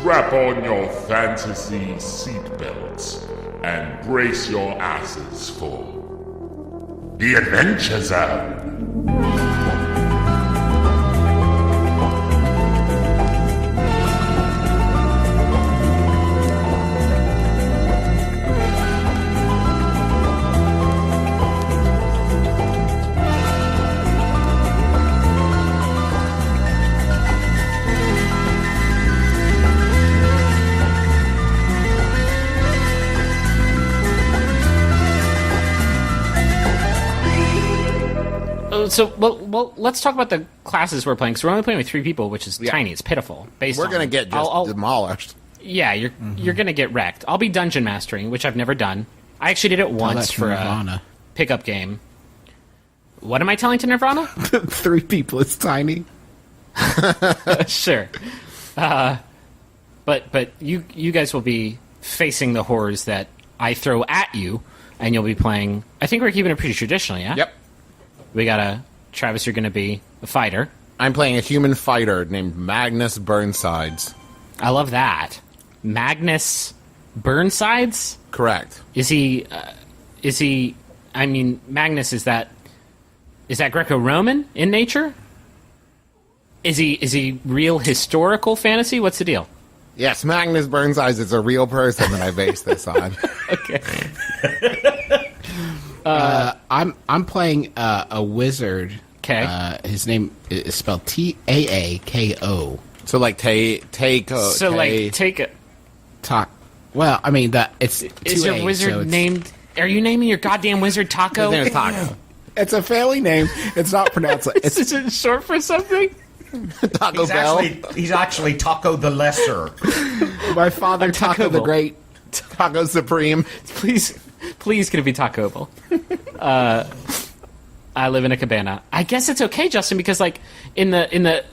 Strap on your fantasy seatbelts and brace your asses for the Adventure Zone. Well, let's talk about the classes we're playing. So we're only playing with 3 people, which is tiny. It's pitiful. We're going to get just demolished. Yeah, you're going to get wrecked. I'll be dungeon mastering, which I've never done. I actually did it once for a pickup game. What am I telling to Nirvana? 3 people is tiny. Sure. But you guys will be facing the horrors that I throw at you, and you'll be playing... I think we're keeping it pretty traditional, yeah? Yep. We got Travis, you're going to be a fighter. I'm playing a human fighter named Magnus Burnsides. I love that. Magnus Burnsides? Correct. Is he, I mean, Magnus, is that Greco-Roman in nature? Is he real historical fantasy? What's the deal? Yes, Magnus Burnsides is a real person that I base this on. Okay. I'm playing a wizard. Okay. His name is spelled Taako. So like take. So like take it. Well, I mean that it's. Is your wizard named? Are you naming your goddamn wizard Taco? His name is Taco. It's a family name. It's not pronounced. Is it short for something? Taco Bell. He's actually Taco the Lesser. My father, Taco the Great. Taco Supreme. Please, can it be Taco Bell? I live in a cabana. I guess it's okay, Justin, because like in the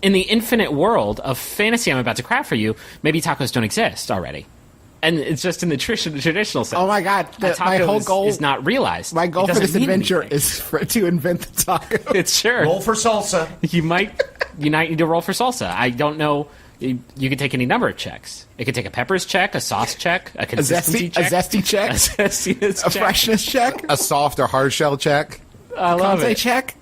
infinite world of fantasy I'm about to craft for you, maybe tacos don't exist already, and it's just in the traditional sense. Oh my god! My whole goal is not realized. My goal for this adventure is to invent the taco. It's sure. Roll for salsa. You might need to roll for salsa. I don't know. You can take any number of checks. It could take a peppers check, a sauce check, a consistency check, a zesty check, a zestiness check, freshness check, a soft or hard shell check. I love it. Check.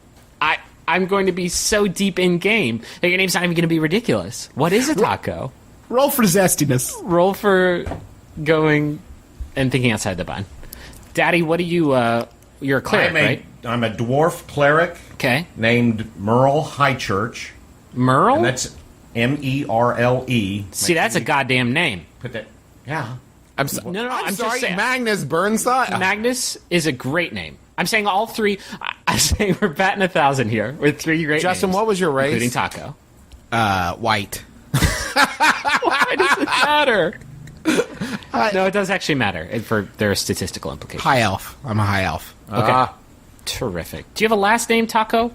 I'm going to be so deep in game that your name's not even going to be ridiculous. What is a taco? Roll for zestiness. Roll for going and thinking outside the bun. Daddy, what are you? You're a cleric, right? I'm a dwarf cleric. Okay. Named Merle Highchurch. Merle? And that's Merle. See, that's a goddamn name. Put that. Yeah. I'm sorry, just saying. Magnus Burnside. Magnus is a great name. I'm saying all 3. I'm saying we're batting 1,000 here with 3 great Justin, names, what was your race? including Taco. White. Why does it matter? No, it does actually matter. There are statistical implications. High elf. I'm a high elf. Okay. Terrific. Do you have a last name, Taco?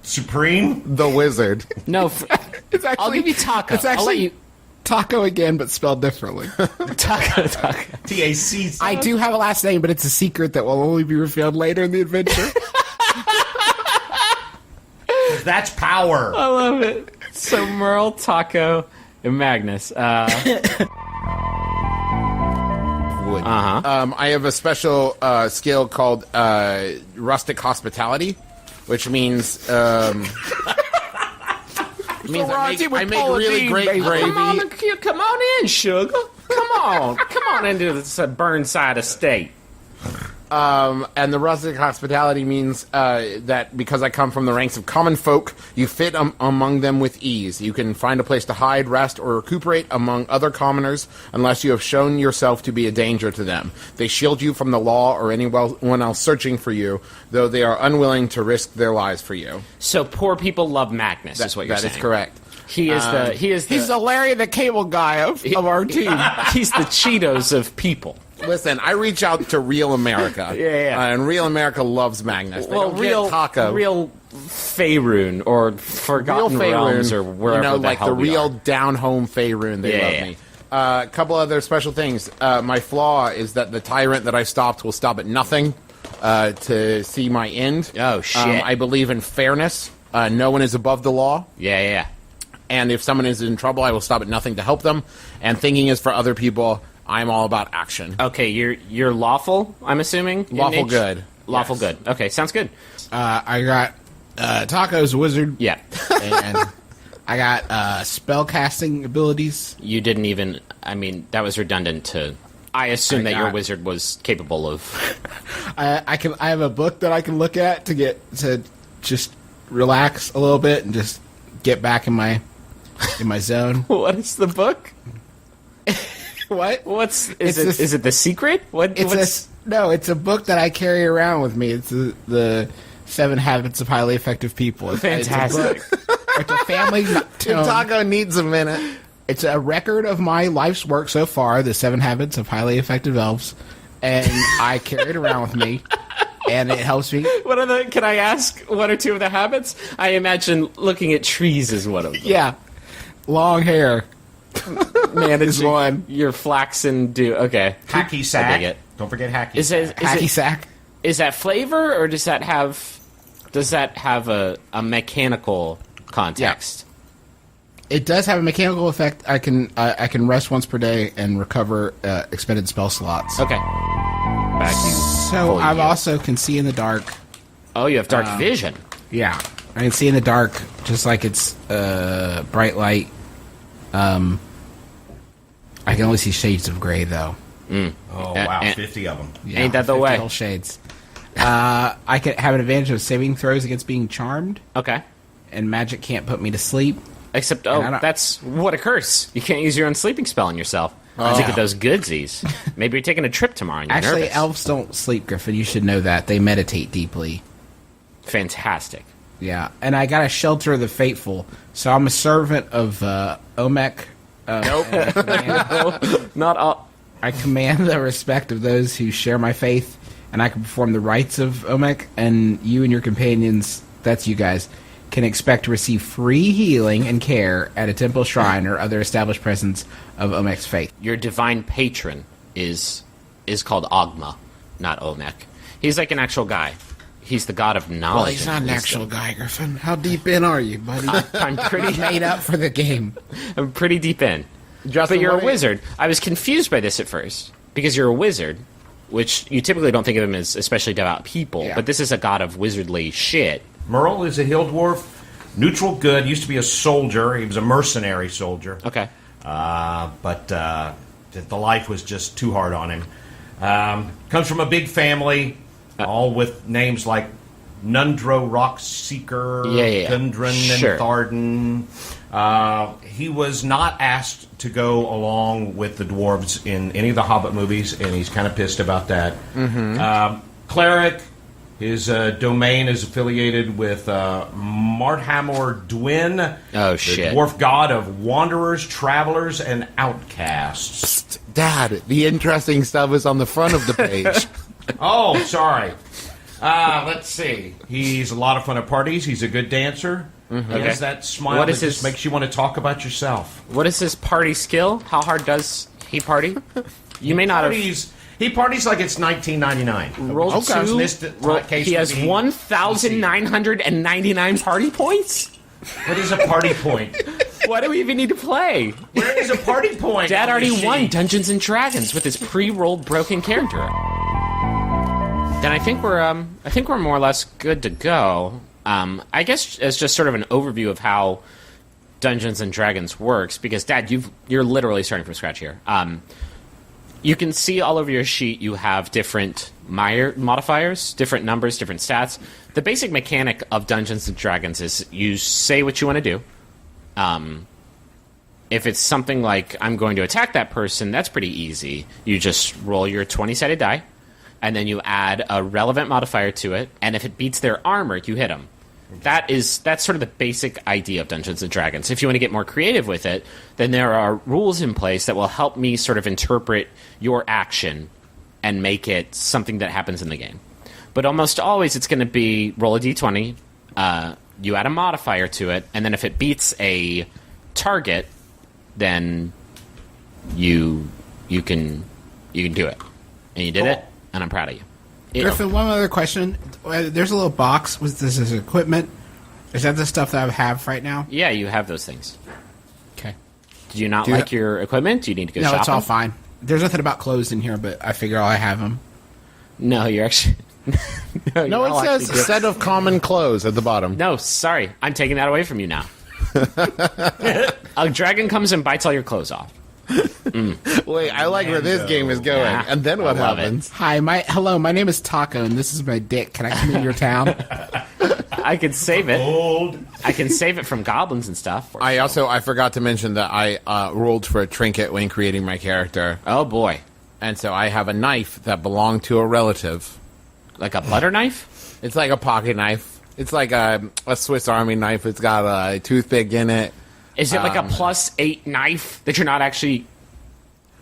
Supreme? The Wizard. No. It's actually, I'll give you Taco. It's actually I'll let you... Taco again, but spelled differently. Taco. T-A-C. I do have a last name, but it's a secret that will only be revealed later in the adventure. That's power. I love it. So Merle, Taco, and Magnus. I have a special skill called rustic hospitality, which means I make really great gravy. Come on in, sugar. Come on into this Burnside estate. And the rustic hospitality means that because I come from the ranks of common folk, you fit among them with ease. You can find a place to hide, rest, or recuperate among other commoners unless you have shown yourself to be a danger to them. They shield you from the law or anyone else searching for you, though they are unwilling to risk their lives for you. So poor people love Magnus, is what you're saying. That is correct. He's the Larry the Cable Guy of our team. He's the Cheetos of people. Listen, I reach out to real America. Yeah. And real America loves Magnus. They don't get Taco. Real Faerun or Forgotten Realms or wherever like the real down-home Faerun. They love me. A couple other special things. My flaw is that the tyrant that I stopped will stop at nothing to see my end. Oh, shit. I believe in fairness. No one is above the law. Yeah. And if someone is in trouble, I will stop at nothing to help them. And thinking is for other people. I'm all about action. Okay, you're lawful, I'm assuming? Lawful good. Lawful Yes. good. Okay, sounds good. I got Taco's wizard. Yeah. And I got spell casting abilities. You didn't even... I mean, that was redundant to... I assume that your wizard was capable of... I have a book that I can look at to just relax a little bit and just get back in my zone. What is the book? What? Is it The Secret? It's a book that I carry around with me. It's the 7 Habits of Highly Effective People. Fantastic. It's a family tome. Taco needs a minute. It's a record of my life's work so far, the 7 Habits of Highly Effective Elves, and I carry it around with me, and it helps me. Can I ask one or two of the habits? I imagine looking at trees is one of them. Yeah. Long hair. Man, it's one. Your flaxen do. Okay. Hacky I sack. dig it. Don't forget hacky. Hacky sack. Is that flavor, or does that have a mechanical context? It does have a mechanical effect. I can rest once per day and recover expended spell slots. Okay. Back you. So I also can see in the dark. Oh, you have dark vision. Yeah, I can see in the dark, just like it's bright light. I can only see shades of gray, though. Oh, wow. and- 50 of them. Yeah, Ain't that the 50 way? whole shades. I can have an advantage of saving throws against being charmed, Okay. and magic can't put me to sleep. Except, And I don't- that's what a curse. You can't use your own sleeping spell on yourself. Think of those goodsies. Maybe you're taking a trip tomorrow and you're Actually, nervous. elves don't sleep, Griffin. You should know that. They meditate deeply. Fantastic. Yeah, and I got a shelter of the faithful, so I'm a servant of Omek. Nope. Not all. I command the respect of those who share my faith, and I can perform the rites of Omek, and you and your companions, that's you guys, can expect to receive free healing and care at a temple shrine or other established presence of Omek's faith. Your divine patron is called Ogma, not Omek. He's like an actual guy. He's the god of knowledge. Well, he's not an and actual wisdom. guy, Griffin. How deep in are you, buddy? I'm pretty Made up for the game. I'm pretty deep in. Justin, But you're what a are you- wizard. I was confused by this at first because you're a wizard, which you typically don't think of them as especially devout people. Yeah. But this is a god of wizardly shit. Merle is a hill dwarf. Neutral good. Used to be a soldier. He was a mercenary soldier. Okay. But the life was just too hard on him. Comes from a big family, all with names like Nundro Rockseeker, Yeah. Gundren, Sure. and Tharden. He was not asked to go along with the dwarves in any of the Hobbit movies, and he's kind of pissed about that. Cleric. His domain is affiliated with Marthamor Dwin, Oh, the shit. dwarf god of wanderers, travelers, and outcasts. Dad, the interesting stuff is on the front of the page. Oh, sorry. Let's see. He's a lot of fun at parties. He's a good dancer. He has that smile What that is just his- makes you want to talk about yourself. What is his party skill? How hard does he party? You may not have He parties like it's 1999. rolled Okay. two. Missed it. Case He has would be 1,999 party points? What is a party point? Why do we even need to play? Where is a party point? Dad on already this won sheet? Dungeons and Dragons with his pre-rolled broken character. Then I think we're more or less good to go. I guess as just sort of an overview of how Dungeons and Dragons works, because Dad, you're literally starting from scratch here. You can see all over your sheet you have different modifiers, different numbers, different stats. The basic mechanic of Dungeons and Dragons is you say what you want to do. If it's something like, I'm going to attack that person, that's pretty easy. You just roll your 20-sided die, and then you add a relevant modifier to it, and if it beats their armor, you hit them. That's sort of the basic idea of Dungeons and Dragons. If you want to get more creative with it, then there are rules in place that will help me sort of interpret your action and make it something that happens in the game. But almost always it's going to be roll a d20, you add a modifier to it, and then if it beats a target, then you can do it. And you did it, and I'm proud of you. Griffin, one other question. There's a little box with this as equipment. Is that the stuff that I have right now? Yeah, you have those things. Okay. Do you not like your equipment? Do you need to go No, shopping? it's all fine. There's nothing about clothes in here, but I figure I have them. No, you're actually... No, it says set of common clothes at the bottom. No, sorry. I'm taking that away from you now. A dragon comes and bites all your clothes off. Wait, I like where this game is going. Yeah, And then what I love happens? Hi, my name is Taco, and this is my dick. Can I come in your town? I could save it. Old. I can save it from goblins and stuff. I forgot to mention that I rolled for a trinket when creating my character. Oh, boy. And so I have a knife that belonged to a relative. Like a butter knife? It's like a pocket knife. It's like a Swiss Army knife. It's got a toothpick in it. Is it like a +8 knife that you're not actually...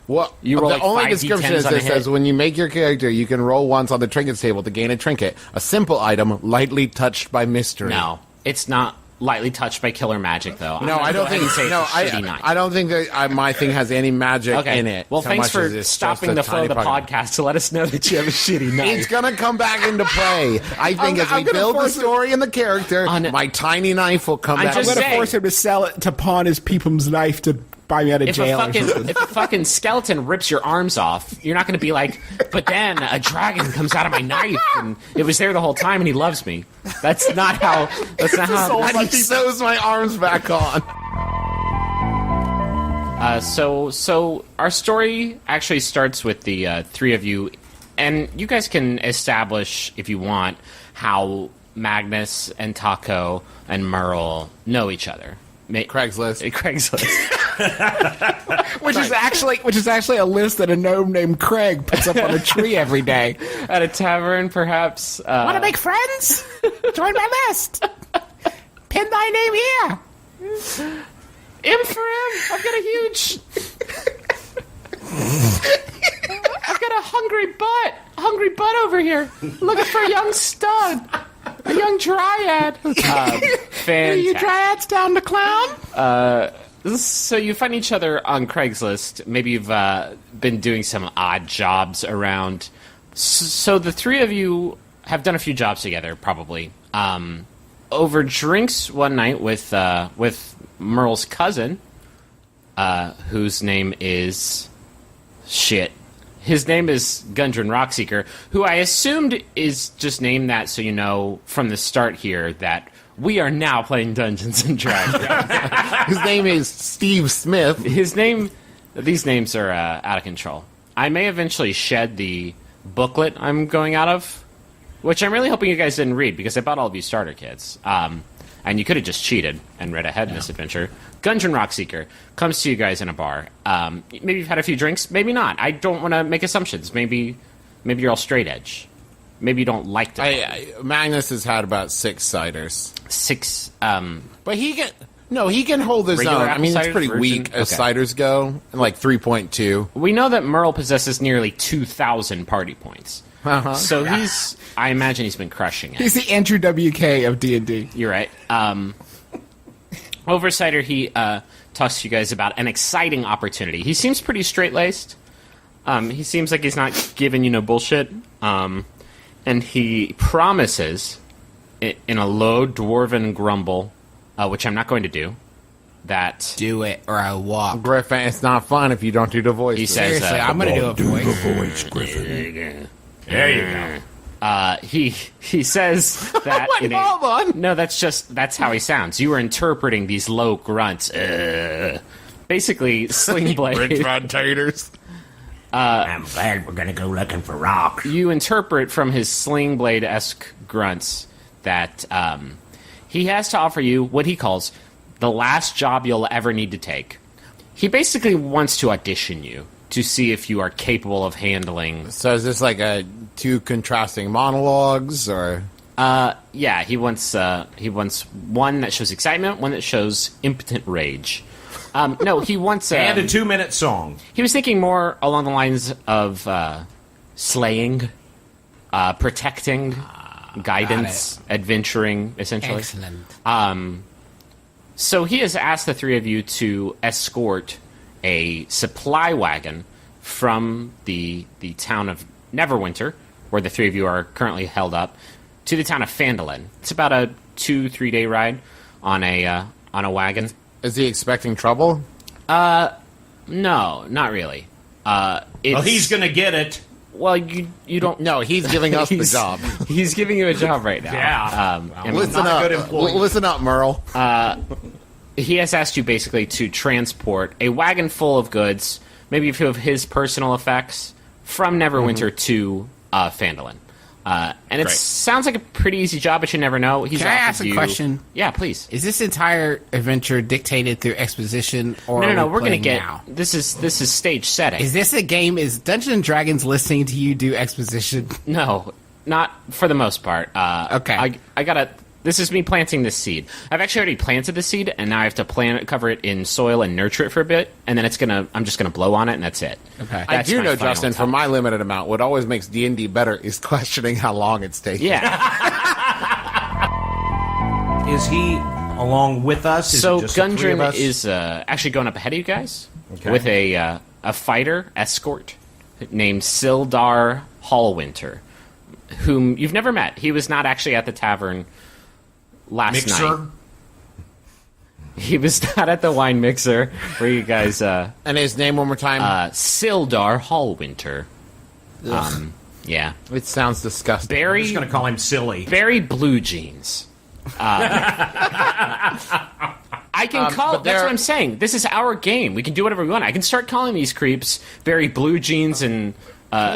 Well, You roll the like only 5 description D10s is on a it says hit. when you make your character, you can roll once on the trinkets table to gain a trinket. A simple item, lightly touched by mystery. No, it's not lightly touched by killer magic, though. No, I don't think. No, I don't think that my thing has any magic Okay. in it. Well, so thanks much for as it's stopping just a the flow of the tiny pocket. podcast to let us know that you have a shitty knife. It's gonna come back into play. I think as we I'm gonna build the force it- story and the character, On- my tiny knife will come I'm back. just I'm going to saying. force him to sell it to pawn his peepum's knife to buy me out of If jail. if a fucking skeleton rips your arms off, you're not going to be like, but then a dragon comes out of my knife and it was there the whole time and he loves me. That's not how. That's not how. And he sews my arms back on. So our story actually starts with the three of you, and you guys can establish if you want how Magnus and Taco and Merle know each other. Craigslist. Craigslist. which is actually a list that a gnome named Craig puts up on a tree every day. At a tavern, perhaps. Want to make friends? Join my list. Pin thy name here. M for M. I've got a huge. I've got a hungry butt over here, looking for a young stud, a young dryad. Are you Fantastic. dryads down to clown? So you find each other on Craigslist. Maybe you've been doing some odd jobs around. So the three of you have done a few jobs together, probably. Over drinks one night with Merle's cousin, whose name is... Shit. His name is Gundren Rockseeker, who I assumed is just named that so you know from the start here that we are now playing Dungeons and Dragons. His name is Steve Smith. These names are out of control. I may eventually shed the booklet I'm going out of, which I'm really hoping you guys didn't read because I bought all of you starter kits. And you could have just cheated and read ahead in this adventure. Gundren Rockseeker comes to you guys in a bar. Maybe you've had a few drinks, maybe not. I don't want to make assumptions. Maybe you're all straight edge. Maybe you don't like to. Magnus has had about 6 ciders. 6. But he can hold his Regular own. I mean, it's apple pretty cider weak version? as Okay. ciders go, like 3.2. We know that Merle possesses nearly 2,000 party points. So I imagine he's been crushing it. He's the Andrew WK of D&D. You're right. Oversighter, he talks to you guys about an exciting opportunity. He seems pretty straight-laced. He seems like he's not giving you no bullshit. And he promises, in a low dwarven grumble, which I'm not going to do, that Do it or I walk. Griffin, it's not fun if you don't do the voice. he says, Seriously, I'm going to do a voice. Voice, Griffin. There you go. he says that Wait, hold on. No, that's how he sounds. You were interpreting these low grunts. Basically, sling blade. French fried taters. I'm glad we're gonna go looking for rocks. You interpret from his sling blade-esque grunts that he has to offer you what he calls the last job you'll ever need to take. He basically wants to audition you to see if you are capable of handling... So is this like two contrasting monologues, or? Yeah, he wants one that shows excitement, one that shows impotent rage. No, he wants... And a 2-minute song. He was thinking more along the lines of slaying, protecting, guidance, adventuring, essentially. Excellent. So he has asked the three of you to escort a supply wagon from the town of Neverwinter, where the three of you are currently held up, to the town of Phandalin. It's about a 2-3 day ride on a wagon. Is he expecting trouble? No, not really. Well, he's going to get it. Well, you don't. No, he's giving us the job. He's giving you a job right now. Yeah. I mean, Listen not a up. good employee. Listen up, Merle. he has asked you basically to transport a wagon full of goods, maybe a few of his personal effects, from Neverwinter to Phandalin. And it Great. sounds like a pretty easy job, but you never know. He's Can I offered ask a you- question? Yeah, please. Is this entire adventure dictated through exposition, or No. are we We're gonna playing get now? this is stage setting. Is this a game? Is Dungeons and Dragons listening to you do exposition? No, not for the most part. Okay. I gotta. This is me planting this seed. I've actually already planted the seed, and now I have to cover it in soil and nurture it for a bit, and then I'm just gonna blow on it, and that's it. Okay. I That's do my know, final Justin, touch. for my limited amount, what always makes D&D better is questioning how long it's taking. Yeah. Is he along with us? Is So it just the three of Gundren us? is actually going up ahead of you guys Okay. with a fighter escort named Sildar Hallwinter, whom you've never met. He was not actually at the tavern last Mixer? night. He was not at the wine mixer where you guys. And his name one more time? Sildar Hallwinter. Yeah, It sounds disgusting. I'm very just going to call him silly. very blue jeans. I can call. but That's they're- what I'm saying. This is our game. We can do whatever we want. I can start calling these creeps very blue jeans and.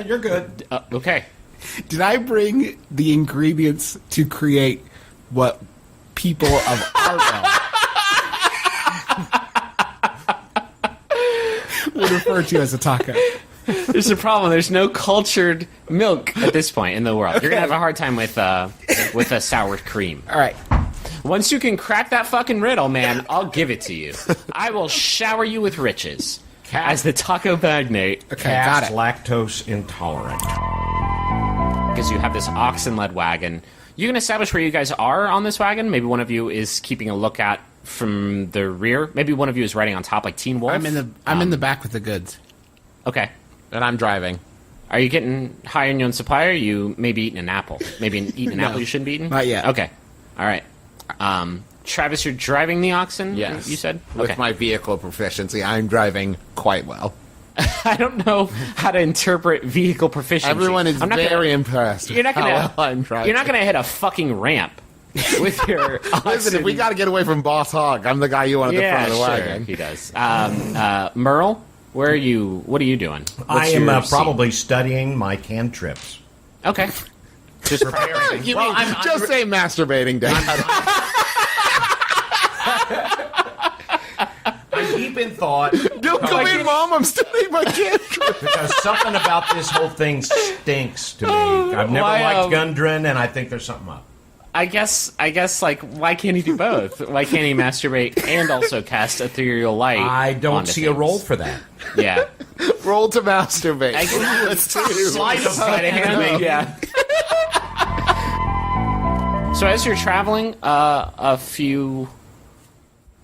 You're good. Okay. Did I bring the ingredients to create what people of our realm would refer to as a taco? There's a problem. There's no cultured milk at this point in the world. You're gonna have a hard time with a sour cream. All right. Once you can crack that fucking riddle, man, I'll give it to you. I will shower you with riches as the taco magnate. Okay, got Cast it. lactose intolerant. Because you have this oxen-led wagon. You can establish where you guys are on this wagon. Maybe one of you is keeping a lookout from the rear. Maybe one of you is riding on top like Teen Wolf. I'm in the back with the goods. Okay. And I'm driving. Are you getting high on your own supply, or are you maybe eating an apple? Maybe eating an apple you shouldn't be eating? Not yet. Okay. All right. Travis, you're driving the oxen? Yes. You said? With Okay. my vehicle proficiency, I'm driving quite well. I don't know how to interpret vehicle proficiency. Everyone is I'm not very gonna, impressed. You're not how gonna. well I'm driving. You're not gonna hit a fucking ramp with your. Listen, if we got to get away from Boss Hog, I'm the guy you want at the yeah, front of the sure, wagon. he does. Merle, where are you? What are you doing? I What's am your scene? probably studying my cantrips. Okay. Just preparing. You Well, mean, I'm- just say masturbating, Dad. I'm deep in thought Don't come in, Mom. I'm studying my cantrip. because something about this whole thing stinks to me. I've never Why, liked Gundren, and I think there's something up. I guess, like, why can't he do both? Why can't he masturbate and also cast ethereal light? I don't onto see a things? role for that. Yeah. Roll to masturbate. I guess Let's do. Sleight of Sleight of hand, maybe. yeah. So as you're traveling, a few,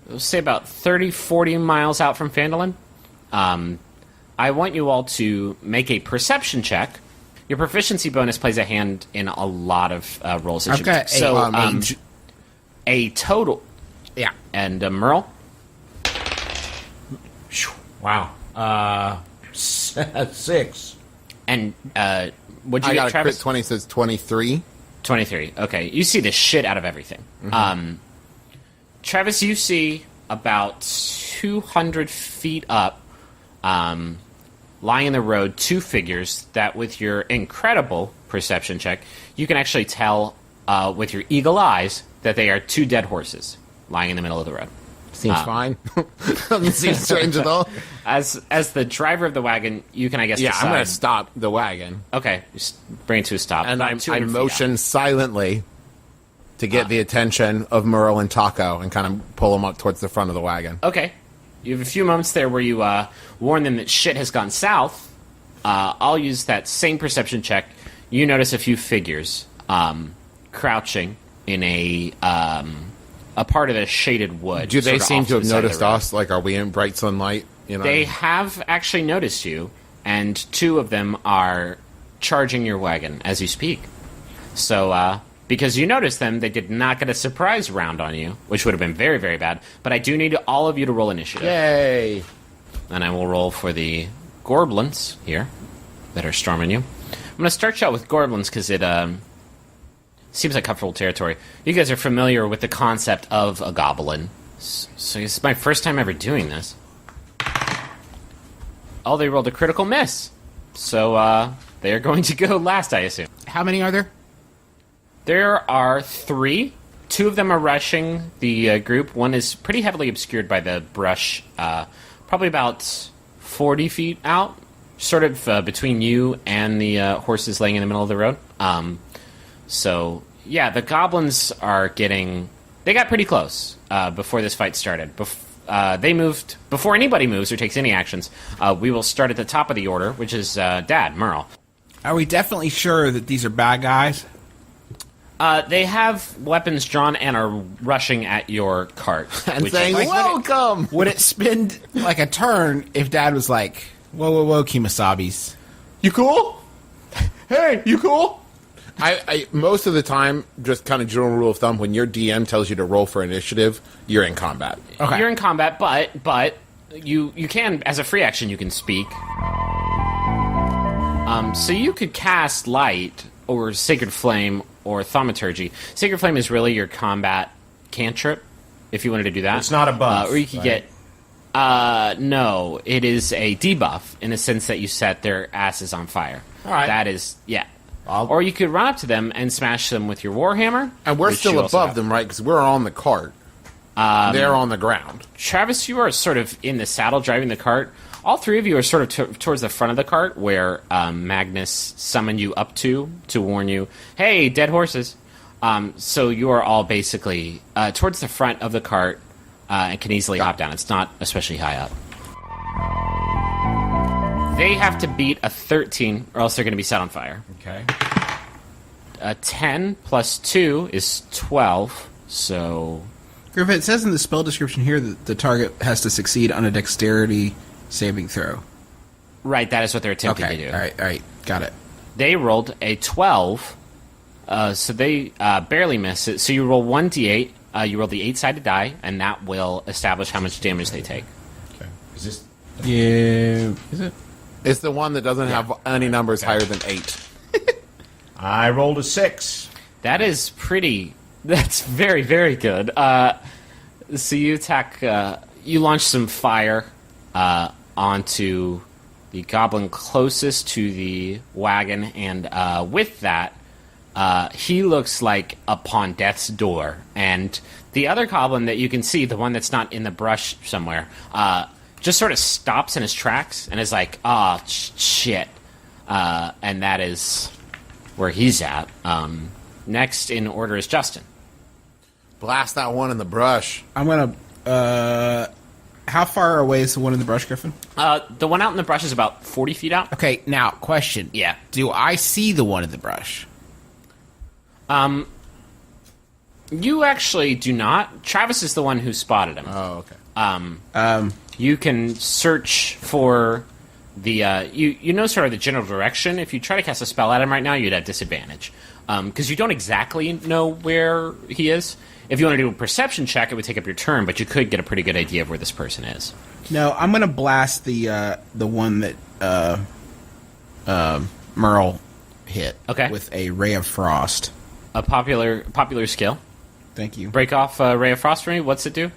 let's say about 30, 40 miles out from Phandalin, I want you all to make a perception check. Your proficiency bonus plays a hand in a lot of rolls that I've you got make. So, eight. a total. Yeah. And Merle? Wow. 6. And what'd you I get, got a Travis? crit 20, says 23. 23. Okay, you see the shit out of everything. Travis, you see about 200 feet up, lying in the road, two figures that, with your incredible perception check, you can actually tell with your eagle eyes that they are two dead horses lying in the middle of the road. Seems fine. Doesn't seem strange at all. As the driver of the wagon, you can, I guess, Yeah, decide. I'm going to stop the wagon. Okay, just bring it to a stop. And About I 200 feet motion silently to get the attention of Merle and Taco and kind of pull them up towards the front of the wagon. up. Okay, you have a few moments there where you warn them that shit has gone south. I'll use that same perception check. You notice a few figures crouching in a part of the shaded wood. Do they sort of seem off to have the side of the noticed road. us? Like, are we in bright sunlight? You know, They have actually noticed you, and two of them are charging your wagon as you speak. So because you noticed them. They did not get a surprise round on you, which would have been very, very bad. But I do need all of you to roll initiative. Yay! And I will roll for the Gerblins here that are storming you. I'm going to start you out with Gerblins because it seems like comfortable territory. You guys are familiar with the concept of a goblin. So this is my first time ever doing this. Oh, they rolled a critical miss. So they are going to go last, I assume. How many are there? There are 3. 2 of them are rushing the group. One is pretty heavily obscured by the brush, probably about 40 feet out, sort of between you and the horses laying in the middle of the road. So, yeah, the goblins are getting... They got pretty close before this fight started. They moved... Before anybody moves or takes any actions, we will start at the top of the order, which is Dad, Merle. Are we definitely sure that these are bad guys? They have weapons drawn and are rushing at your cart. And saying, welcome! Would it spin like a turn if Dad was like, whoa, whoa, whoa, Kimasabis? You cool? Hey, you cool? I most of the time, just kind of general rule of thumb, when your DM tells you to roll for initiative, you're in combat. Okay. You're in combat, but you can, as a free action, you can speak. So you could cast Light or Sacred Flame or Thaumaturgy. Sacred Flame is really your combat cantrip, if you wanted to do that. It's not a buff, or you could get... no, it is a debuff in the sense that you set their asses on fire. All right. That is, yeah. Or you could run up to them and smash them with your Warhammer. And we're which still you also above have. them, right? Because we're on the cart. They're on the ground. Travis, you are sort of in the saddle driving the cart. All 3 of you are sort of towards the front of the cart where Magnus summoned you up to warn you, hey, dead horses. So you are all basically towards the front of the cart and can easily hop down. It's not especially high up. They have to beat a 13 or else they're going to be set on fire. Okay. A 10 plus 2 is 12, so... Griff, it says in the spell description here that the target has to succeed on a dexterity saving throw. Right, that is what they're attempting to do. All right, got it. They rolled a 12, so they barely missed it. So you roll 1d8, you roll the 8-sided die, and that will establish how much damage they take. Okay. Is this... Yeah, is it? It's the one that doesn't have any numbers higher than 8. I rolled a 6. That is pretty... That's very, very good. So you attack... you launch some fire onto the goblin closest to the wagon, and with that, he looks like upon death's door. And the other goblin that you can see, the one that's not in the brush somewhere, just sort of stops in his tracks and is like, "Ah, shit," and that is where he's at. Next in order is Justin. Blast that one in the brush. I'm gonna. How far away is the one in the brush, Griffin? The one out in the brush is about 40 feet out. Okay, now question. Yeah. Do I see the one in the brush? You actually do not. Travis is the one who spotted him. Oh, okay. You can search for the you know sort of the general direction. If you try to cast a spell at him right now, you'd have disadvantage because you don't exactly know where he is. If you want to do a perception check, it would take up your turn, but you could get a pretty good idea of where this person is. No, I'm gonna blast the one that Merle hit. Okay. With a ray of frost. A popular skill. Thank you. Break off ray of frost for me. What's it do?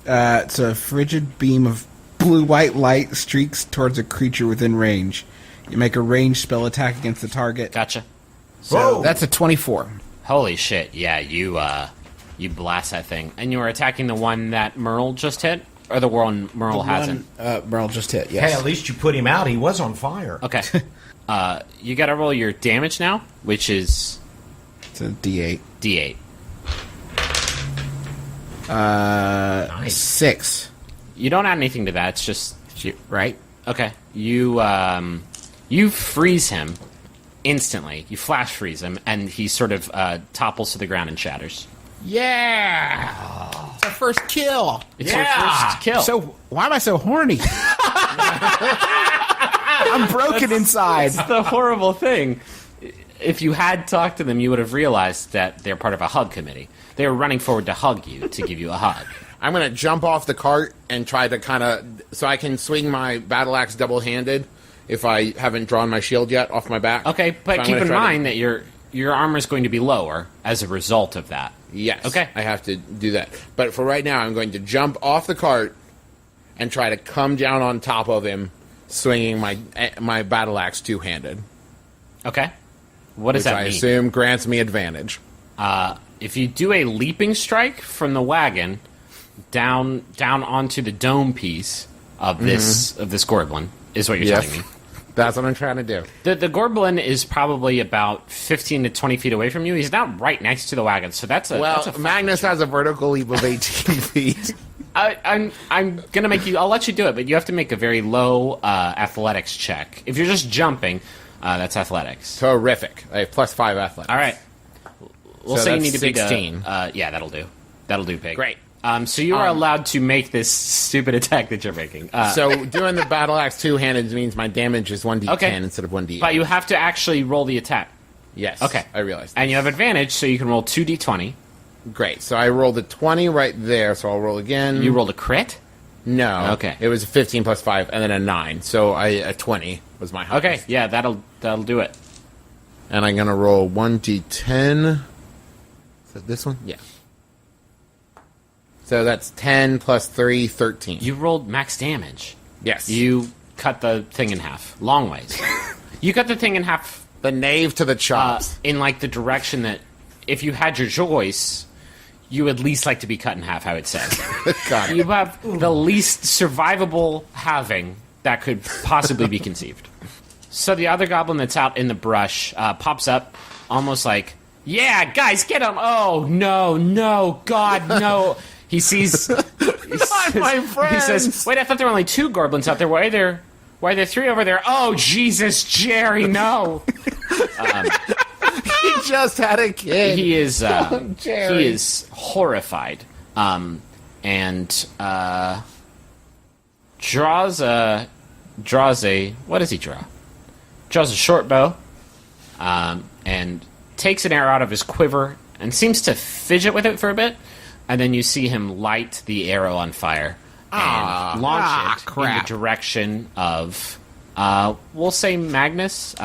It's a frigid beam of blue-white light streaks towards a creature within range. You make a ranged spell attack against the target. Gotcha. So Whoa. that's a 24. Holy shit! Yeah, you blast that thing, and you are attacking the one that Merle just hit, or the one Merle hasn't. Merle just hit. Yes. Hey, at least you put him out. He was on fire. Okay. You got to roll your damage now, which is It's a D8. D8. Nice. 6. You don't add anything to that. It's just Right? okay. You freeze him instantly. You flash freeze him, and he sort of topples to the ground and shatters. Yeah! It's our first kill. It's your first kill. So, why am I so horny? I'm broken inside. the horrible thing. if you had talked to them, you would have realized that they're part of a hug committee. They were running forward to hug you, to give you a hug. I'm going to jump off the cart and try to kind of... So I can swing my battle axe double-handed if I haven't drawn my shield yet off my back. Okay, but So keep in mind that your armor is going to be lower as a result of that. Yes. Okay. I have to do that. But for right now, I'm going to jump off the cart and try to come down on top of him, swinging my battle axe two-handed. Okay. What does Which that I mean? assume grants me advantage. If you do a leaping strike from the wagon down onto the dome piece of this Gorblin, is what you're telling me. That's what I'm trying to do. The Gorblin is probably about 15 to 20 feet away from you. He's not right next to the wagon, so that's a... Well, that's a Magnus has a vertical leap of 18 feet. I'm gonna make you... I'll let you do it, but you have to make a very low athletics check. If you're just jumping, that's athletics. Terrific. I have +5 athletics. All right. We'll So say you that's need to beat 16. yeah, that'll do. That'll do, Pig. Great. So you are allowed to make this stupid attack that you're making. So doing the battle axe two-handed means my damage is 1d10 Okay. instead of 1d8. but you have to actually roll the attack. Yes. Okay. I realized that. And you have advantage, so you can roll 2d20. Great. So I rolled a 20 right there, so I'll roll again. You rolled a crit? No. Okay. It was a 15 plus 5 and then a 9. So a 20 was my highest. Okay, yeah, that'll do it. And I'm going to roll 1d10. Is that this one? Yeah. So that's 10 plus 3, 13. You rolled max damage. Yes. You cut the thing in half. Long ways. You cut the thing in half The knave to the chops. in, like, the direction that if you had your choice, you would least like to be cut in half, I would say. Got it. You have the least survivable halving that could possibly be conceived. So the other goblin that's out in the brush pops up, almost like, "Yeah, guys, get him!" Oh no, God, no! He sees, my friends! He says, "Wait, I thought there were only 2 goblins out there. Why are there 3 over there? Oh Jesus, Jerry, no!" He just had a kid. He is Jerry. he is horrified, and draws a what does he draw? Draws a short bow, and takes an arrow out of his quiver and seems to fidget with it for a bit, and then you see him light the arrow on fire and launch it in the direction of. We'll say Magnus,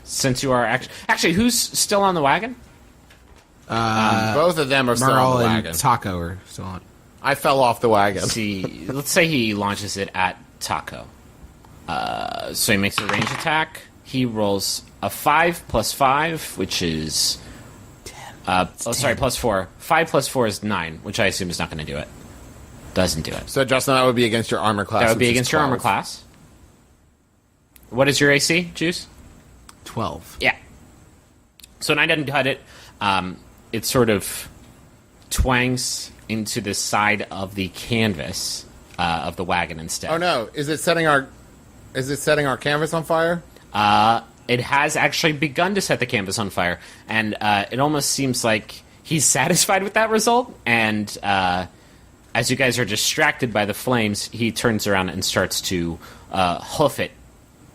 since you are actually, who's still on the wagon? Both of them are still on Merle the and wagon. Taco are still on. I fell off the wagon. Let's say he launches it at Taco. So he makes a range attack. He rolls a 5 plus 5, which is 10. Plus 4. 5 plus 4 is 9, which I assume is not going to do it. Doesn't do it. So, Justin, that would be against your armor class. That would be which is against your armor 12. class. What is your AC, Juice? 12. Yeah. So 9 doesn't cut it. It sort of twangs into the side of the canvas of the wagon instead. Oh no! Is it setting our canvas on fire? It has actually begun to set the canvas on fire, and it almost seems like he's satisfied with that result. And as you guys are distracted by the flames, he turns around and starts to hoof it.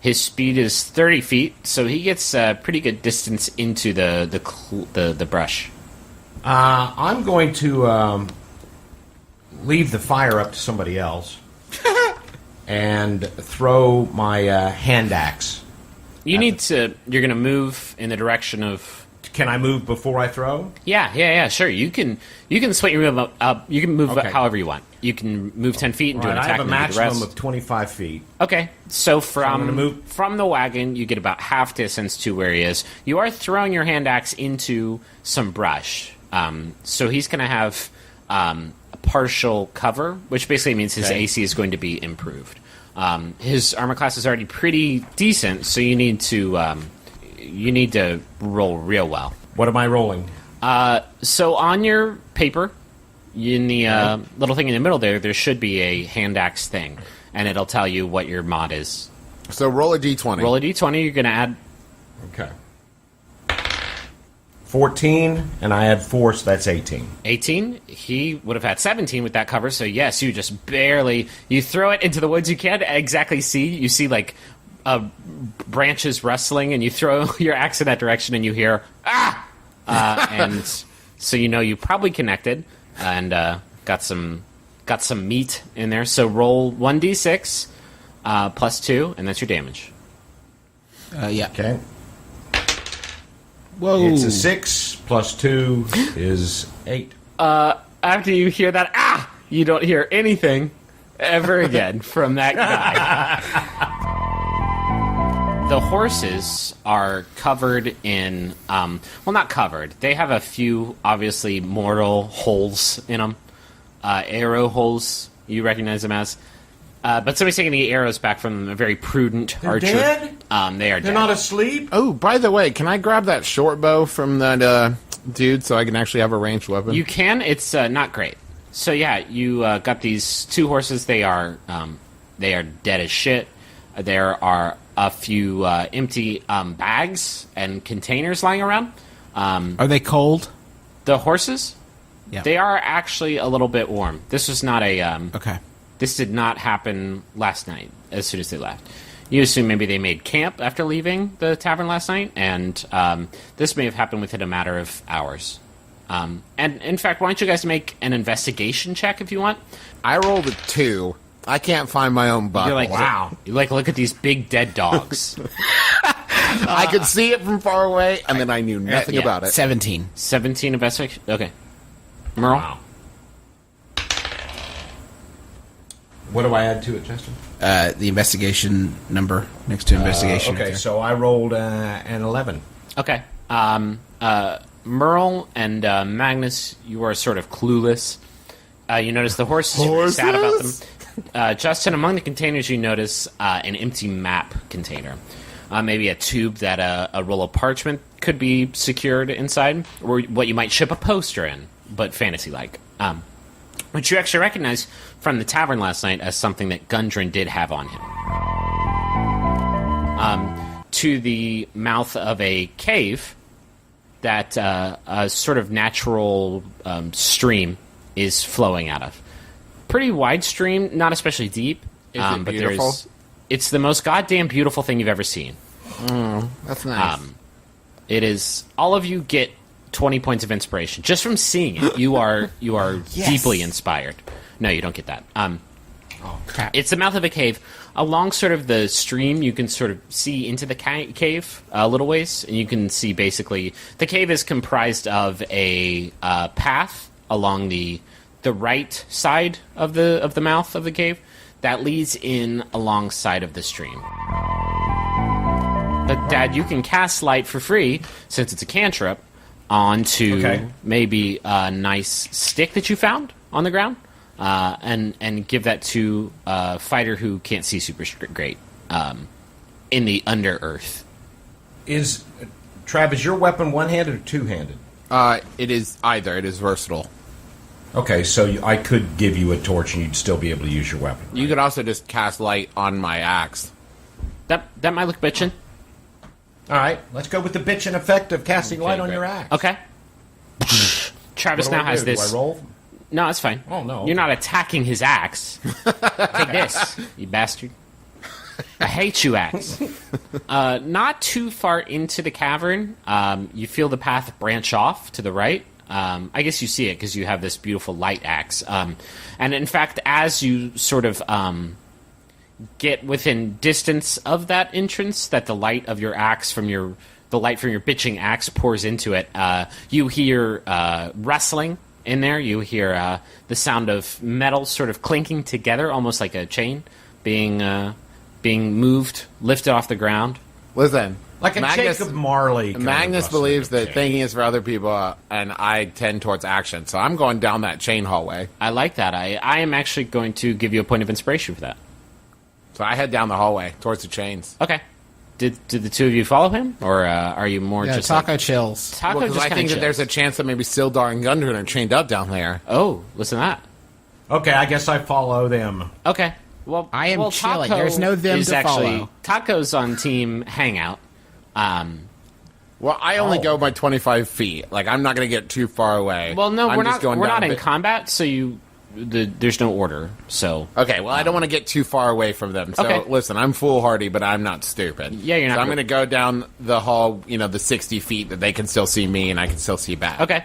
His speed is 30 feet, so he gets a pretty good distance into the brush. I'm going to leave the fire up to somebody else and throw my hand axe. You're going to move in the direction of... Can I move before I throw? Yeah, sure. You can split your move up. You can move Okay. however you want. You can move 10 feet and do an Right, I attack have a and then do the maximum rest. of 25 feet. Okay, so I'm from gonna move- from the wagon, you get about half distance to where he is. You are throwing your hand axe into some brush, so he's going to have a partial cover, which basically means his Okay. AC is going to be improved. His armor class is already pretty decent, so you need to roll real well. What am I rolling? So on your paper, in the little thing in the middle there should be a hand axe thing, and it'll tell you what your mod is. So roll a d20. Roll a d20. You're going to add... Okay. 14, and I had 4, so that's 18. 18. He would have had 17 with that cover, so yes, you just barely... You throw it into the woods. You can't exactly see. You see, like, branches rustling, and you throw your axe in that direction, and you hear ah, and so you probably connected and got some meat in there. So roll 1d6 plus 2, and that's your damage. Yeah. Okay. Whoa. It's a 6 plus 2 is 8. After you hear that you don't hear anything ever again from that guy. The horses are covered in, well, not covered. They have a few, obviously, mortal holes in them. Arrow holes, you recognize them as. But somebody's taking the arrows back from them, a very prudent archer. Dead? They are dead. They're not asleep? Oh, by the way, can I grab that short bow from that dude so I can actually have a ranged weapon? You can. It's not great. So, yeah, you got these 2 horses. They are dead as shit. There are a few empty bags and containers lying around. Are they cold? The horses? Yeah. They are actually a little bit warm. This was not a... Okay. This did not happen last night, as soon as they left. You assume maybe they made camp after leaving the tavern last night, and this may have happened within a matter of hours. And, in fact, why don't you guys make an investigation check if you want? I rolled a 2. I can't find my own butt. You're like, Wow. You're like, look at these big dead dogs. I could see it from far away, and then I knew nothing yeah. about it. 17. 17 investigation? Okay. Merle? Wow. What do I add to it, Justin? The investigation number next to investigation. Okay, so I rolled an 11. Okay. Merle and Magnus, you are sort of clueless. You notice the horses are very sad about them. Justin, among the containers, you notice an empty map container. Maybe a tube that a roll of parchment could be secured inside, or what you might ship a poster in, but fantasy-like. Which you actually recognize from the tavern last night as something that Gundren did have on him. To the mouth of a cave that a sort of natural stream is flowing out of. Pretty wide stream, not especially deep. Is it but beautiful? It's the most goddamn beautiful thing you've ever seen. That's nice. It is. All of you get 20 points of inspiration just from seeing it. You are deeply inspired. No, you don't get that. Oh, crap. It's the mouth of a cave. Along sort of the stream, you can sort of see into the cave a little ways, and you can see basically the cave is comprised of a path along the right side of the mouth of the cave that leads in alongside of the stream. But Dad, you can cast light for free since it's a cantrip onto maybe a nice stick that you found on the ground, and give that to a fighter who can't see super great in the under earth. Is your weapon one-handed or two-handed? It is either. It is versatile. Okay, so I could give you a torch and you'd still be able to use your weapon. You could also just cast light on my axe. That might look bitchin'. All right, let's go with the bitchin' effect of casting light on great. your axe. Okay. Travis What do now I has do? this. Do I roll? No, it's fine. Oh, no. You're not attacking his axe. Take this, you bastard. I hate you, axe. Not too far into the cavern, you feel the path branch off to the right. I guess you see it because you have this beautiful light axe. And in fact, as you sort of get within distance of that entrance, that the light of your axe the light from your bitching axe pours into it, you hear rustling in there. You hear the sound of metal sort of clinking together, almost like a chain being moved, lifted off the ground. Listen, Like a Jacob Marley. kind of Magnus rustling believes of that chain. thinking is for other people, and I tend towards action. So I'm going down that chain hallway. I like that. I am actually going to give you a point of inspiration for that. So I head down the hallway towards the chains. Okay. Did the two of you follow him, or are you more Yeah, just Taco like, chills. Taco? Because just I kinda think that chills. there's a chance that maybe Sildar and Gundren are chained up down there. Oh, listen to that. Okay, I guess I follow them. Okay. Well, I am chilling. Taco There's no them is to actually, follow. Taco's on team Hangout. Well, I only go by 25 feet. Like, I'm not going to get too far away. Well, no, I'm we're just not. going We're down not a in bit. combat, so you there's no order. So Okay, well, I don't want to get too far away from them. So, Okay. listen, I'm foolhardy, but I'm not stupid. Yeah, you're not So I'm fool- going to go down the hall, the 60 feet that they can still see me and I can still see back. okay.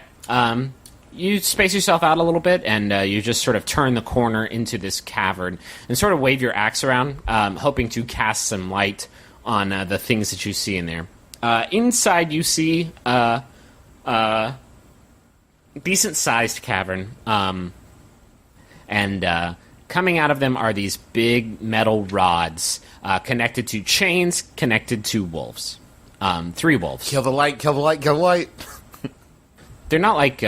You space yourself out a little bit, and you just sort of turn the corner into this cavern and sort of wave your axe around, hoping to cast some light on the things that you see in there. Inside, you see decent-sized cavern, and coming out of them are these big metal rods connected to chains, connected to wolves. 3 wolves. Kill the light, kill the light, kill the light. They're not like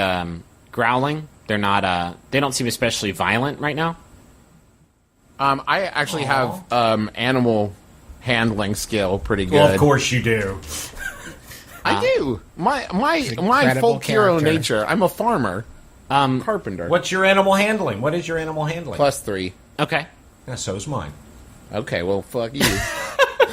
growling. They're not. They don't seem especially violent right now. I actually have animal handling skill pretty good. Well, of course you do. I do. My incredible folk hero character. nature. I'm a farmer. Carpenter. What's your animal handling? What is your animal handling? +3. Okay. Yeah, so is mine. Okay, well, fuck you.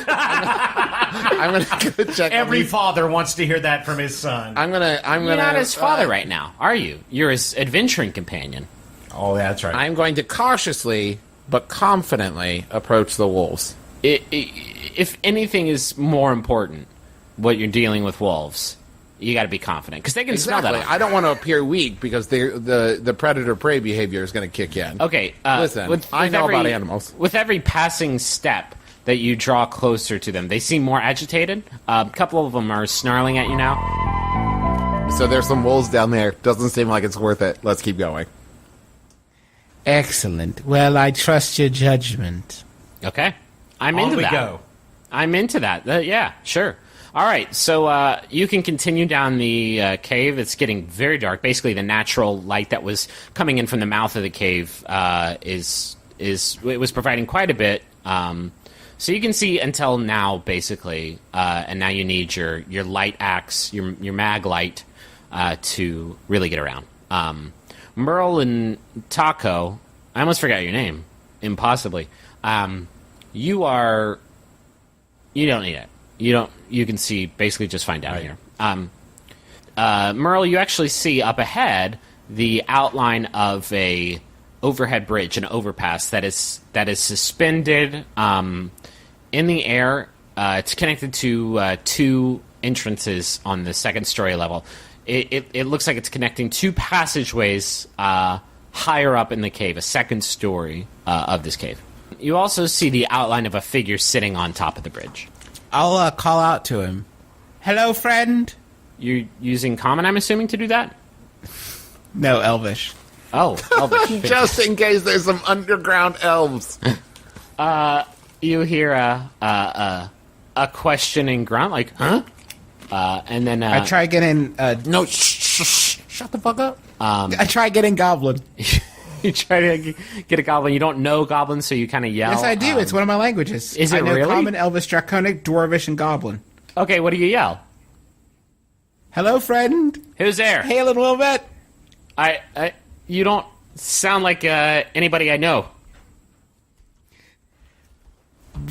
I'm gonna go check. Every father wants to hear that from his son. I'm gonna. You're not his father right now, are you? You're his adventuring companion. Oh, that's right. I'm going to cautiously but confidently approach the wolves. If anything is more important, what you're dealing with wolves, you got to be confident because they can smell Exactly. that. I don't want to appear weak because the predator prey behavior is going to kick in. Okay. Listen, I know about animals. With every passing step that you draw closer to them, they seem more agitated. A couple of them are snarling at you now. So there's some wolves down there. Doesn't seem like it's worth it. Let's keep going. Excellent. Well, I trust your judgment. Okay. I'm On into we that. go. I'm into that. Yeah, sure. All right, so you can continue down the cave. It's getting very dark. Basically, the natural light that was coming in from the mouth of the cave it was providing quite a bit. So you can see until now, basically, and now you need your light axe, your mag light, to really get around. Merle and Taco, I almost forgot your name, impossibly. You don't need it. You can see basically just fine down here. Merle, you actually see up ahead the outline of a overhead bridge, an overpass that is suspended in the air. It's connected to 2 entrances on the second story level. It looks like it's connecting 2 passageways higher up in the cave, a second story of this cave. You also see the outline of a figure sitting on top of the bridge. I'll call out to him. Hello, friend. You're using common, I'm assuming, to do that? No, Elvish. Oh, Elvish. Just in case there's some underground elves. You hear a questioning grunt, like, huh? And then I try getting. No, shut the fuck up. I try getting Goblin. you try to get a goblin. You don't know goblins, so you kind of yell. Yes, I do. It's one of my languages. Is it I know really? Common, Elvish, Draconic, Dwarvish, and Goblin. Okay, what do you yell? Hello, friend. Who's there? Hail and well met. You don't sound like anybody I know.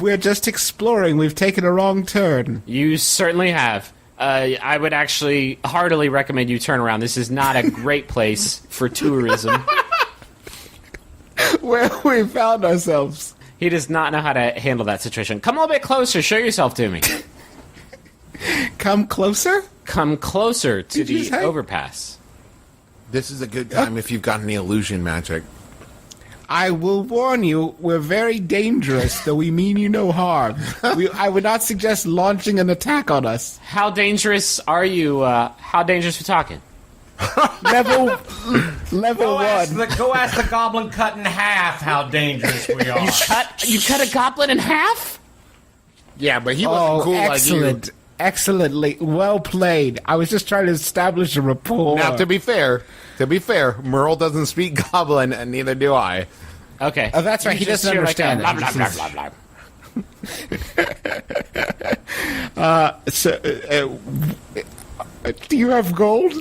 We're just exploring. We've taken a wrong turn. You certainly have. I would actually heartily recommend you turn around. This is not a great place for tourism. Where we found ourselves. He does not know how to handle that situation. Come a little bit closer. Show yourself to me. Come closer? Come closer to Did you the say? overpass. This is a good time if you've got any illusion magic. I will warn you, we're very dangerous, though we mean you no harm. I would not suggest launching an attack on us. How dangerous are you? How dangerous are we talking? Level Go ask, 1. go ask the goblin cut in half how dangerous we are. You cut a goblin in half? Yeah, but he wasn't cool excellent. like you. Excellently. Well played. I was just trying to establish a rapport. Now, to be fair, Merle doesn't speak Goblin, and neither do I. Okay. Oh, that's right. You He just doesn't hear like understand a it. blah, He blah, just blah, says- do you have gold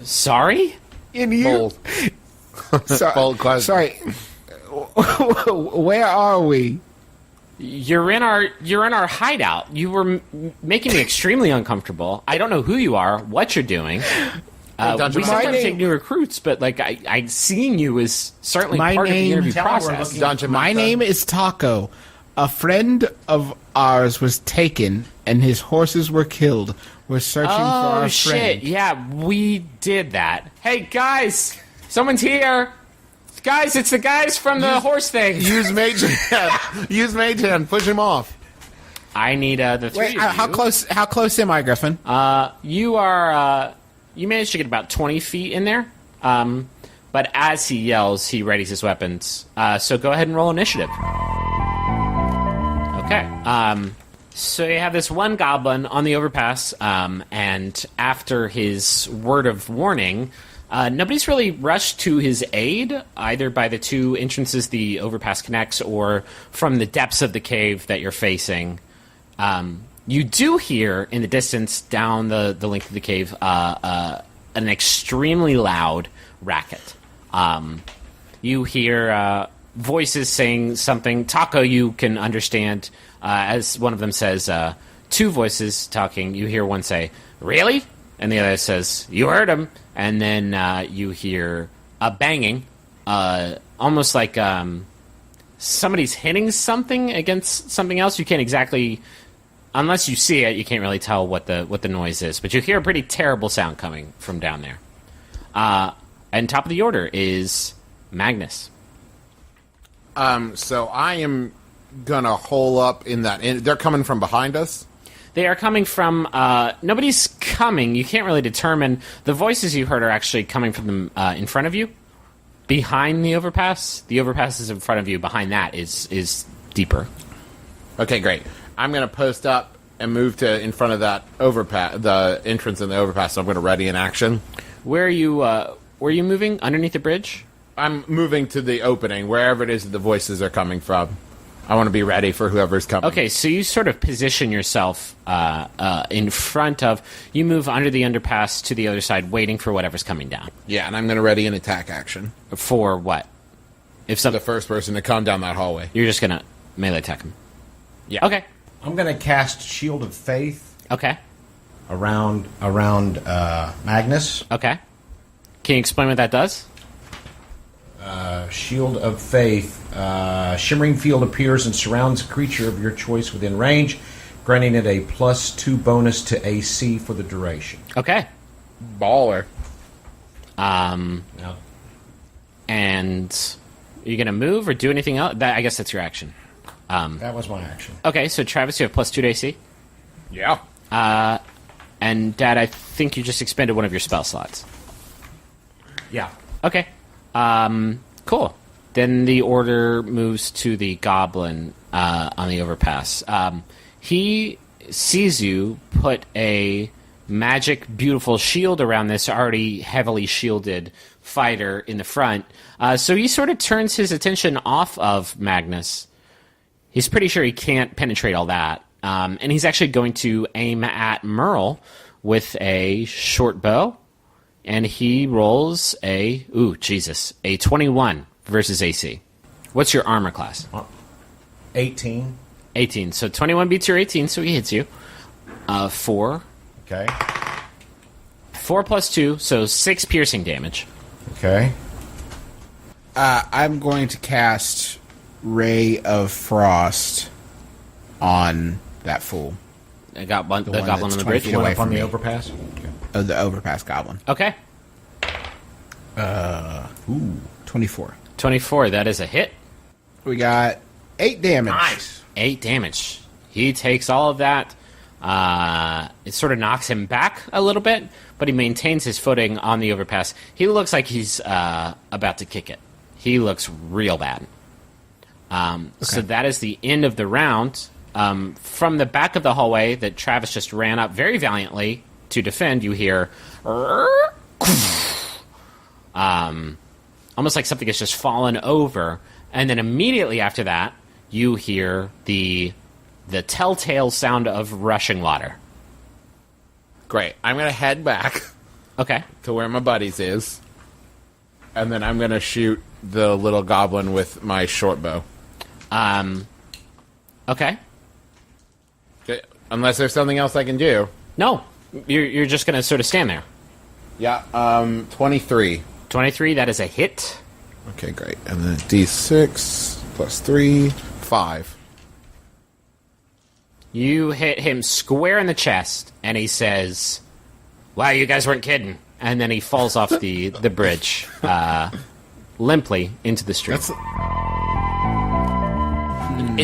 Sorry? in you? Bold. Bold question. Sorry. Where are we? You're in our hideout. You were making me extremely uncomfortable. I don't know who you are, what you're doing. Dungeon we Master. sometimes take new recruits, but like I seeing you is certainly My part of the name- interview Tell 'em we're process. looking- Dungeon My Master. name is Taco. A friend of ours was taken, and his horses were killed. We're searching for our Oh shit! friend. Yeah, we did that. Hey guys, someone's here. Guys, it's the guys from the horse thing. Use Mage Hand. Use Mage Hand. Push him off. I need the three Wait, of how you. close? How close am I, Griffin? You are. You managed to get about 20 feet in there. But as he yells, he readies his weapons. So go ahead and roll initiative. Okay. So you have this one goblin on the overpass, and after his word of warning, nobody's really rushed to his aid, either by the two entrances the overpass connects or from the depths of the cave that you're facing. You do hear in the distance down the length of the cave an extremely loud racket. You hear voices saying something. Taco, you can understand, as one of them says, two voices talking. You hear one say, "Really?" And the other says, "You heard him." And then you hear a banging, almost like somebody's hitting something against something else. You can't exactly, unless you see it, you can't really tell what the noise is. But you hear a pretty terrible sound coming from down there. And top of the order is Magnus. So I am gonna hole up in that. They're coming from behind us. They are coming from. Nobody's coming. You can't really determine. The voices you heard are actually coming from in front of you, behind the overpass. The overpass is in front of you. Behind that is deeper. Okay, great. I'm gonna post up and move to in front of that overpass, the entrance in the overpass. So I'm gonna ready in action. Where are you? Where are you moving? Underneath the bridge? I'm moving to the opening, wherever it is that the voices are coming from. I want to be ready for whoever's coming. Okay, so you sort of position yourself in front of. You move under the underpass to the other side, waiting for whatever's coming down. Yeah, and I'm going to ready an attack action. For what? If some, The first person to come down that hallway. you're just gonna melee attack him. Yeah. Okay. I'm going to cast Shield of Faith Okay. around Magnus. Okay. Can you explain what that does? Shield of Faith. Shimmering field appears and surrounds a creature of your choice within range, granting it a +2 bonus to AC for the duration. Okay. Baller. Now, and are you gonna move or do anything else? I guess that's your action. That was my action. Okay, so Travis, you have +2 to AC. Yeah. And Dad, I think you just expended one of your spell slots. Yeah. Okay. Cool. Then the order moves to the goblin on the overpass. He sees you put a magic, beautiful shield around this already heavily shielded fighter in the front. So he sort of turns his attention off of Magnus. He's pretty sure he can't penetrate all that. And he's actually going to aim at Merle with a short bow. And he rolls a 21 versus AC. What's your armor class? 18. 18. So 21 beats your 18, so he hits you. 4. Okay. 4 plus 2, so 6 piercing damage. Okay. I'm going to cast Ray of Frost on that fool. I got the one goblin on that's the 20 bridge. feet away Up on from the me. overpass. The overpass goblin. Okay. 24. 24, that is a hit. We got 8 damage. Nice. 8 damage. He takes all of that. It sort of knocks him back a little bit, but he maintains his footing on the overpass. He looks like he's about to kick it. He looks real bad. So that is the end of the round. From the back of the hallway that Travis just ran up very valiantly to defend, you hear almost like something has just fallen over, and then immediately after that, you hear the telltale sound of rushing water. Great. I'm going to head back Okay. to where my buddies is. And then I'm going to shoot the little goblin with my short bow. Okay. Okay, unless there's something else I can do. No, you're just going to sort of stand there. Yeah, 23. 23, that is a hit. Okay, great. And then D6 plus 3, 5. You hit him square in the chest, and he says, "Wow, you guys weren't kidding." And then he falls off the bridge, limply into the street.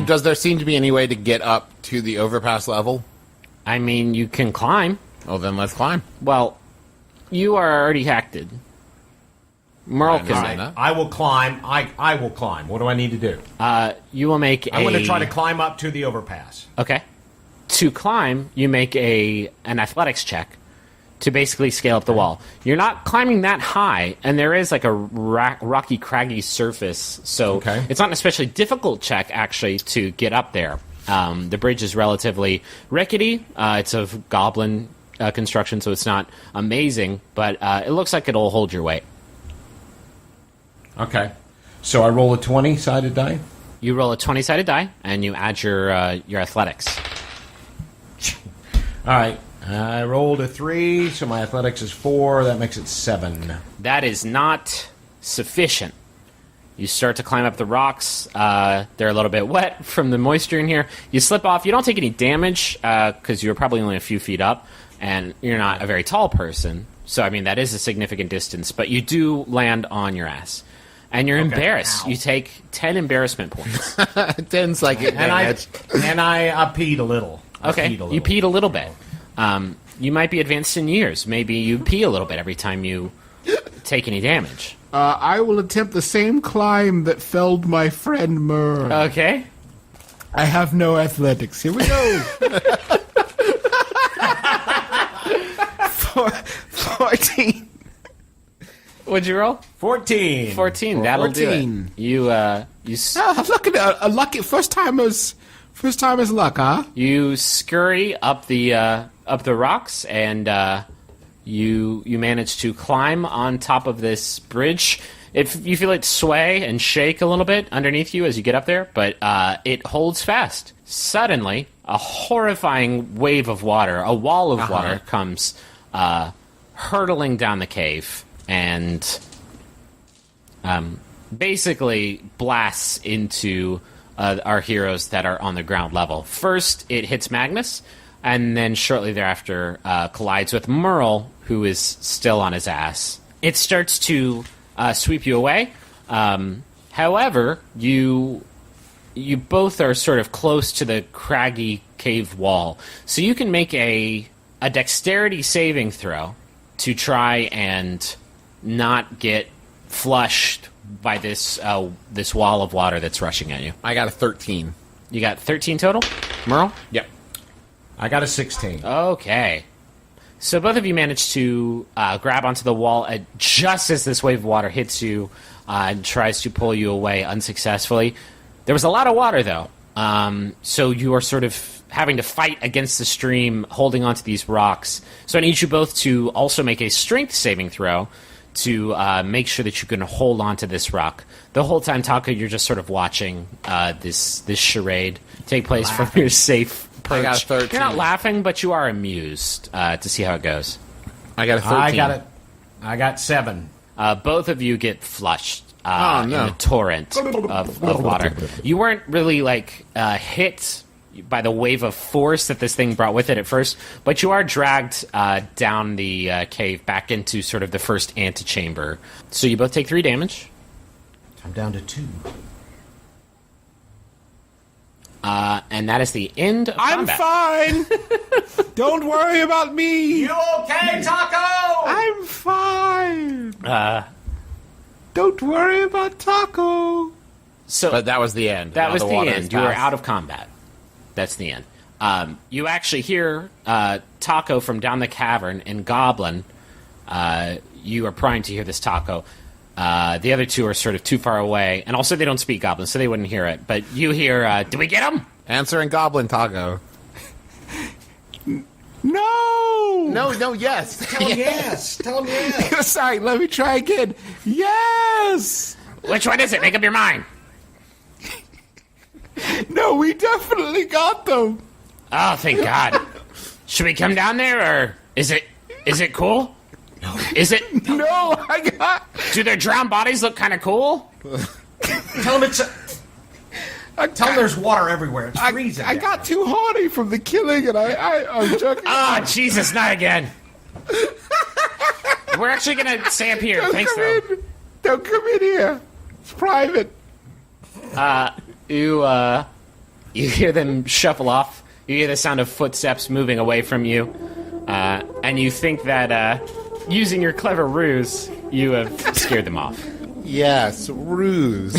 Does there seem to be any way to get up to the overpass level? I mean, you can climb. Oh, then let's climb. Well, you are already hacked. Merle I can. understand that. I will climb. I will climb. What do I need to do? You will make I'm going to try to climb up to the overpass. Okay. To climb, you make an athletics check to basically scale up the wall. You're not climbing that high, and there is like a rocky, craggy surface, so it's not an especially difficult check, actually, to get up there. The bridge is relatively rickety. It's of goblin construction, so it's not amazing, but it looks like it'll hold your weight. Okay. So I roll a 20-sided die? You roll a 20-sided die, and you add your athletics. All right. I rolled a 3, so my athletics is 4. That makes it 7. That is not sufficient. You start to climb up the rocks. They're a little bit wet from the moisture in here. You slip off. You don't take any damage because you're probably only a few feet up, and you're not a very tall person. So, I mean, that is a significant distance. But you do land on your ass. And you're embarrassed. Ow. You take 10 embarrassment points. 10's like it. And I peed a little. Okay, you peed a little bit. You might be advanced in years. Maybe you pee a little bit every time you take any damage. I will attempt the same climb that felled my friend Merle. Okay. I have no athletics. Here we go. 14. What'd you roll? 14. 14. That'll 14. do it. You Look at a lucky first timer's luck, huh? you scurry up the rocks, and you manage to climb on top of this bridge. If you feel it sway and shake a little bit underneath you as you get up there, but it holds fast. Suddenly, a horrifying wave of water, a wall of water, comes hurtling down the cave and basically blasts into our heroes that are on the ground level. First, it hits Magnus, and then shortly thereafter collides with Merle, who is still on his ass. It starts to sweep you away. However, you both are sort of close to the craggy cave wall, so you can make a dexterity saving throw to try and not get flushed by this wall of water that's rushing at you. I got a 13. You got 13 total, Merle? Yep. I got a 16. Okay. So both of you managed to grab onto the wall just as this wave of water hits you and tries to pull you away unsuccessfully. There was a lot of water, though. So you are sort of having to fight against the stream, holding onto these rocks. So I need you both to also make a strength saving throw to make sure that you can hold on to this rock. The whole time, Taco, you're just sort of watching this charade take place from your safe perch. I got a 13. You're not laughing, but you are amused to see how it goes. I got a 13. I got 7. Both of you get flushed no. in a torrent of water. You weren't really hit by the wave of force that this thing brought with it at first, but you are dragged down the cave back into sort of the first antechamber. So you both take 3 damage. I'm down to 2. And that is the end of I'm combat. fine. Don't worry about me. You okay, Taco? I'm fine. Don't worry about Taco. So But that was the end. that Now was the water end. is You were past. out of combat. That's the end. You actually hear Taco from down the cavern in Goblin. You are primed to hear this Taco. The other two are sort of too far away, and also they don't speak Goblin, so they wouldn't hear it. But you hear, "Did we get him?" Answer in Goblin Taco. No. No, yes. Tell him yes. Tell him yes. Sorry, let me try again. Yes. Which one is it? Make up your mind. No, we definitely got them. Oh, thank God. Should we come down there, or is it cool? Is it? No, I got. Do their drowned bodies look kind of cool? Tell him it's. Tell him there's water everywhere. It's freezing. I got too horny from the killing, and I'm joking. Oh, Jesus, not again. We're actually going to stay up here. Thanks, though. Don't come in here. It's private. You hear them shuffle off. You hear the sound of footsteps moving away from you. And you think that using your clever ruse, you have scared them off. Yes, ruse.